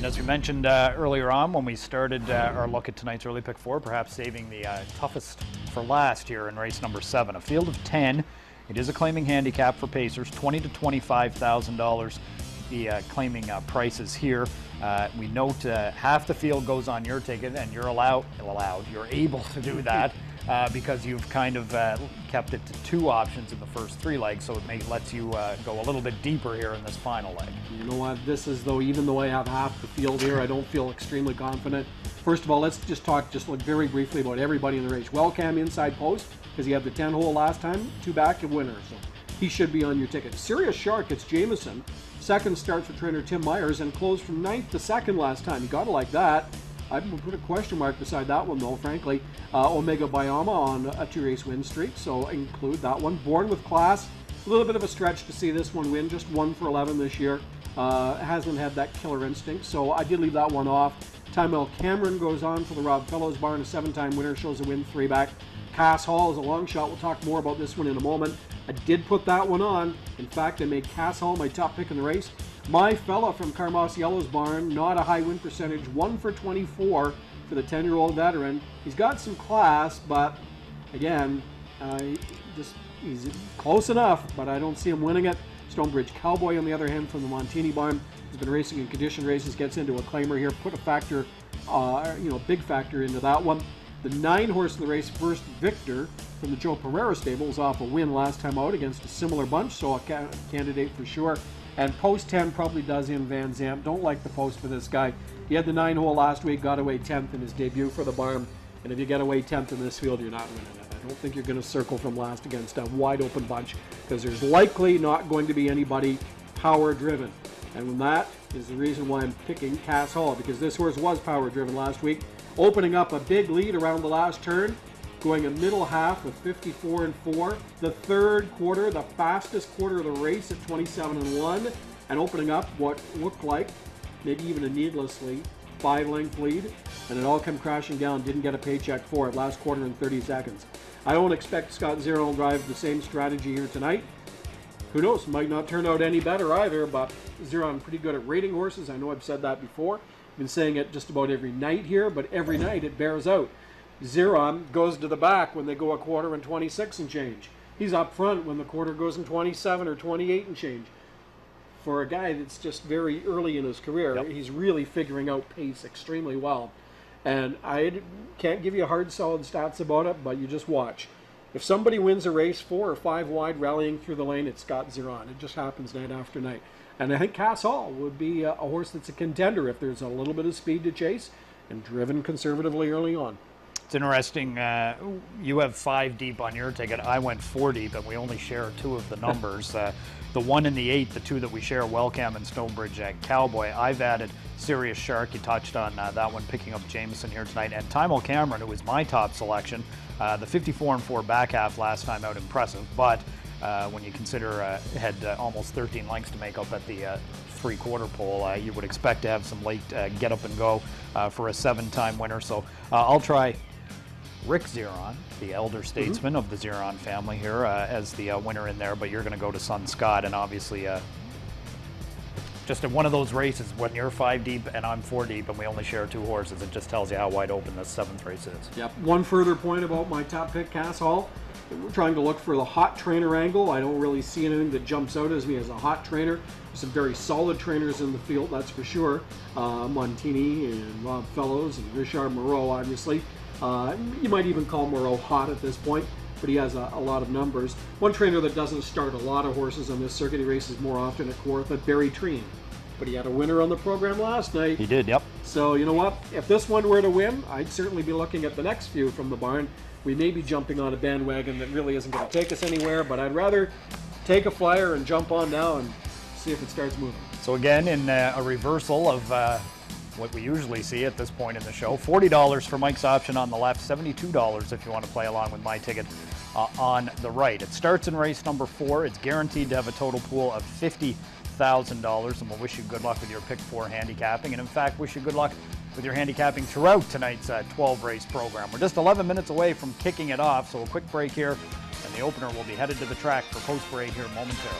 And as we mentioned earlier on when we started our look at tonight's early pick four, perhaps saving the toughest for last here in race number 7. A field of 10. It is a claiming handicap for Pacers, $20,000 to $25,000. The claiming prices here. We note half the field goes on your ticket, and you're you're able to do that because you've kind of kept it to 2 options in the first 3 legs, so it lets you go a little bit deeper here in this final leg. You know what, this is though, even though I have half the field here, I don't feel extremely confident. First of all, let's just talk very briefly about everybody in the race. Wellcam inside post, because he had the 10 hole last time, 2 back and winner, so he should be on your ticket. Serious Shark, it's Jameson. Second start for trainer Tim Myers and closed from 9th to 2nd last time. You gotta like that. I would put a question mark beside that one though, frankly. Omega Bioma on a 2-race win streak, so include that one. Born with Class, a little bit of a stretch to see this one win, just 1 for 11 this year. Hasn't had that killer instinct, so I did leave that one off. Timel Cameron goes on for the Rob Fellows barn, a 7-time winner, shows a win 3 back. Cass Hall is a long shot. We'll talk more about this one in a moment. I did put that one on. In fact, I made Cass Hall my top pick in the race. My fella from Carmasiello's barn, not a high win percentage, 1 for 24 for the 10-year-old veteran. He's got some class, but again, he's close enough, but I don't see him winning it. Stonebridge Cowboy, on the other hand, from the Montini barn, has been racing in condition races, gets into a claimer here. Put a factor, big factor into that one. The 9 horse in the race, First Victor, from the Joe Pereira stables, off a win last time out against a similar bunch, so a candidate for sure. And post 10 probably does in Van Zandt. Don't like the post for this guy. He had the 9 hole last week, got away 10th in his debut for the barn, and if you get away 10th in this field, you're not winning it. I don't think you're going to circle from last against a wide open bunch, because there's likely not going to be anybody power driven. And that is the reason why I'm picking Cass Hall, because this horse was power driven last week, opening up a big lead around the last turn, going a middle half with 54-4. The third quarter, the fastest quarter of the race at 27-1, and opening up what looked like maybe even a needlessly 5-length lead, and it all came crashing down. Didn't get a paycheck for it. Last quarter in 30 seconds. I don't expect Scott Zero will drive the same strategy here tonight. Who knows? Might not turn out any better either, but Zeron pretty good at rating horses. I know I've said that before. I've been saying it just about every night here, but every night it bears out. Zeron goes to the back when they go a quarter and 26 and change. He's up front when the quarter goes in 27 or 28 and change. For a guy that's just very early in his career, yep, he's really figuring out pace extremely well. And I can't give you hard, solid stats about it, but you just watch. If somebody wins a race 4 or 5 wide rallying through the lane, it's Scott Zeron. It just happens night after night. And I think Cass Hall would be a horse that's a contender if there's a little bit of speed to chase and driven conservatively early on. It's interesting, you have 5 deep on your ticket. I went 4 deep, and we only share 2 of the numbers. The 1 and the 8, the 2 that we share, Wellcam and Stonebridge Cowboy. I've added Serious Shark. You touched on that one, picking up Jameson here tonight. And Timel Cameron, who was my top selection. The 54-4 back half last time out, impressive. But when you consider had almost 13 lengths to make up at the 3/4 pole, you would expect to have some late get up and go for a 7-time winner. So I'll try Rick Zeron, the elder statesman of the Zeron family here, as the winner in there, but you're going to go to Son Scott, and obviously just in one of those races when you're 5 deep and I'm 4 deep and we only share 2 horses, it just tells you how wide open this 7th race is. Yep. One further point about my top pick, Cass Hall. We're trying to look for the hot trainer angle. I don't really see anything that jumps out as me as a hot trainer. There's some very solid trainers in the field, that's for sure. Montini and Rob Fellows and Richard Moreau, obviously. You might even call Moreau hot at this point, but he has a lot of numbers. One trainer that doesn't start a lot of horses on this circuit, he races more often at Kawartha, Barry Treen. But he had a winner on the program last night. He did, yep. So you know what? If this one were to win, I'd certainly be looking at the next few from the barn. We may be jumping on a bandwagon that really isn't going to take us anywhere, but I'd rather take a flyer and jump on now and see if it starts moving. So again, in a reversal of what we usually see at this point in the show, $40 for Mike's option on the left, $72 if you want to play along with my ticket on the right. It starts in race number 4. It's guaranteed to have a total pool of $50,000, and we'll wish you good luck with your pick 4 handicapping, and in fact wish you good luck with your handicapping throughout tonight's 12-race program. We're just 11 minutes away from kicking it off, so a quick break here, and the opener will be headed to the track for post-parade here momentarily.